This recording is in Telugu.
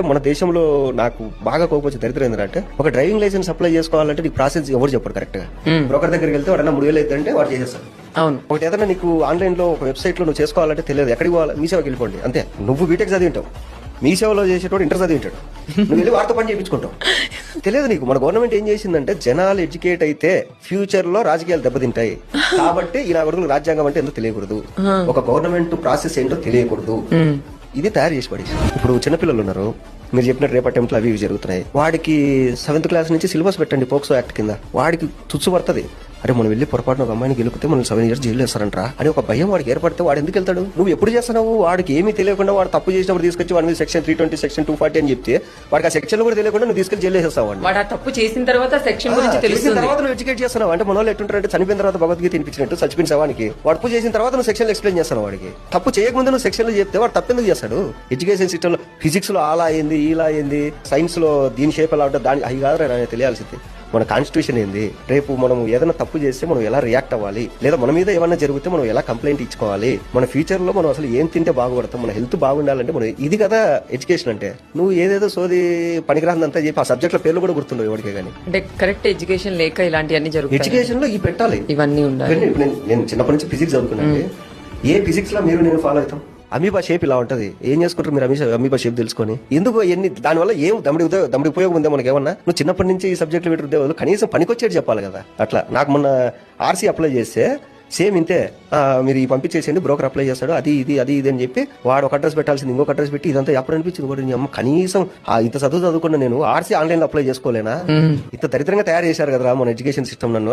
మన దేశంలో నాకు బాగా కోపం దరిద్రం ఏంటంటే ఒక డ్రైవింగ్ లైసెన్స్ అప్లై చేసుకోవాలంటే నీకు ప్రాసెస్ ఎవరు చెప్పారు కరెక్ట్ గా. బ్రోకర్ దగ్గరికి వెళ్తే వాడన్నా 3,000 అయితే అంటే వాడు చేసేస్తాడు. అవును. ఒకటి ఏదైనా నీకు ఆన్లైన్ లో ఒక వెబ్సైట్ లో నువ్వు చేసుకోవాలంటే తెలియదు, ఎక్కడికి పోవాలి, మీ సేవకి వెళ్ళిపోండి అంతే. నువ్వు బీటెక్ చదివి ఉంటావు, మీ సేవలో చేసేటోడు ఇంటర్ చదివి ఉంటాడు, నువ్వు వెళ్ళి వారితో పని చేయించుకుంటావు. తెలియదు నీకు. మన గవర్నమెంట్ ఏం చేసిందంటే జనాలు ఎడ్యుకేట్ అయితే ఫ్యూచర్ లో రాజకీయాలు దెబ్బతింటాయి కాబట్టి ఇలా వరకు రాజ్యాంగం అంటే ఎందుకు తెలియకూడదు, ఒక గవర్నమెంట్ ప్రాసెస్ ఏంటో తెలియకూడదు, ఇది తయారు చేసి పడేసి. ఇప్పుడు చిన్నపిల్లలు ఉన్నారు, మీరు చెప్పినట్టు రేపు అటెంప్ట్లు అవి ఇవి జరుగుతున్నాయి. వాడికి 7th క్లాస్ నుంచి సిలబస్ పెట్టండి పోక్సో యాక్ట్ కింద, వాడికి తుచ్చు పడుతుంది. అరే మనం వెళ్ళి పొరపాటున ఒక అమ్మాయిని గెలిపితే మనం 7 years జైలు వేస్తారంటరా అని ఒక భయం వాడికి ఏర్పడితే వాడు ఎందుకు వెళ్తాడు? నువ్వు ఎప్పుడు చేస్తున్నావు? వాడికి ఏమీ తెలియకుండా వాడు తప్పు చేసినప్పుడు తీసుకొచ్చి వాడి మీద సెక్షన్ 320 సెక్షన్ 240 అని చెప్తే వాడికి ఆ సెక్షన్ కూడా తెలియకుండా నువ్వు తీసుకెళ్లి జైలు వేసేస్తావు. వాడు ఆ తప్పు చేసిన తర్వాత సెక్షన్ గురించి తెలుస్తుంది. తర్వాత నువ్వు ఎడ్యుకేట్ చేస్తున్నావు అంటే మన వాళ్ళు ఎట్టుంటారంటే చనిపోయిన తర్వాత భగవద్గీత తినిపించినట్టు చచ్చిపోయిన శవానికి వాడు తప్పు చేసిన తర్వాత నువ్వు సెక్షన్ ఎక్స్ప్లెయిన్ చేస్తావు. వాడికి తప్పు చేయకముందు నువ్వు సెక్షన్ లో చెప్తే వాడు తప్పెందుకు చేస్తాడు? ఎడ్యుకేషన్ సిస్టమ్ లో ఫిజిక్స్ లో అలా అయింది ఇలా అయింది, సైన్స్ లో దీని షేప్ ఎలా ఉంటుంది దాని అవి కాదు తెలియాల్సింది. మన కాన్స్టిట్యూషన్ ఏంది, రేపు మనం ఏదైనా తప్పు చేస్తే మనం ఎలా రియాక్ట్ అవ్వాలి, లేదా మన మీద ఏమైనా జరిగితే మనం ఎలా కంప్లైంట్ ఇచ్చుకోవాలి, మన ఫ్యూచర్ లో మనం అసలు ఏం తింటే బాగుపడతాం, మన హెల్త్ బాగుండాలంటే మనం ఇది కదా ఎడ్యుకేషన్ అంటే. నువ్వు ఏదేదో సోది పనికిరాందంతా చెప్పి ఆ సబ్జెక్ట్ లో పేర్లు కూడా గుర్తుండవు ఎవరికే కానీ. అంటే కరెక్ట్ ఎడ్యుకేషన్ లేక ఇలాంటివన్నీ జరుగుతాయి. ఎడ్యుకేషన్ లో ఇవి పెట్టాలి, ఇవన్నీ ఉండాలి. నేను చిన్నప్పటి నుంచి ఫిజిక్స్ చదువుకున్నాను. ఏ ఫిజిక్స్ లో నేను ఫాలో అవుతాం? అమీబా షేప్ ఇలా ఉంటది, ఏం చేసుకుంటారు మీరు అమీబా షేప్ తెలుసుకొని? ఎందుకు ఎన్ని దానివల్ల ఏం దమ్ముడి ఉపయోగం ఉందే మనకి ఏమన్నా? నువ్వు చిన్నప్పటి నుంచి ఈ సబ్జెక్టులు పెట్టుకుంటే కనీసం పనికొచ్చేది చెప్పాలి కదా. అట్లా నాకు మొన్న ఆర్సీ అప్లై చేస్తే సేమ్ ఇంతే, మీరు ఈ పంపించేసేయండి బ్రోకర్ అప్లై చేస్తాడు అది ఇది అని చెప్పి వాడు ఒక అడ్రస్ పెట్టాల్సింది ఇంకొక అడ్రస్ పెట్టి ఇదంతా ఎప్పుడు అనిపించింది కూడా అమ్మ కనీసం ఇంత చదువుకున్నా నేను ఆర్సీ ఆన్లైన్ లో అప్లై చేసుకోలేనా? ఇంత దరిద్రంగా తయారు చేశారు కదా మన ఎడ్యుకేషన్ సిస్టమ్ నన్ను.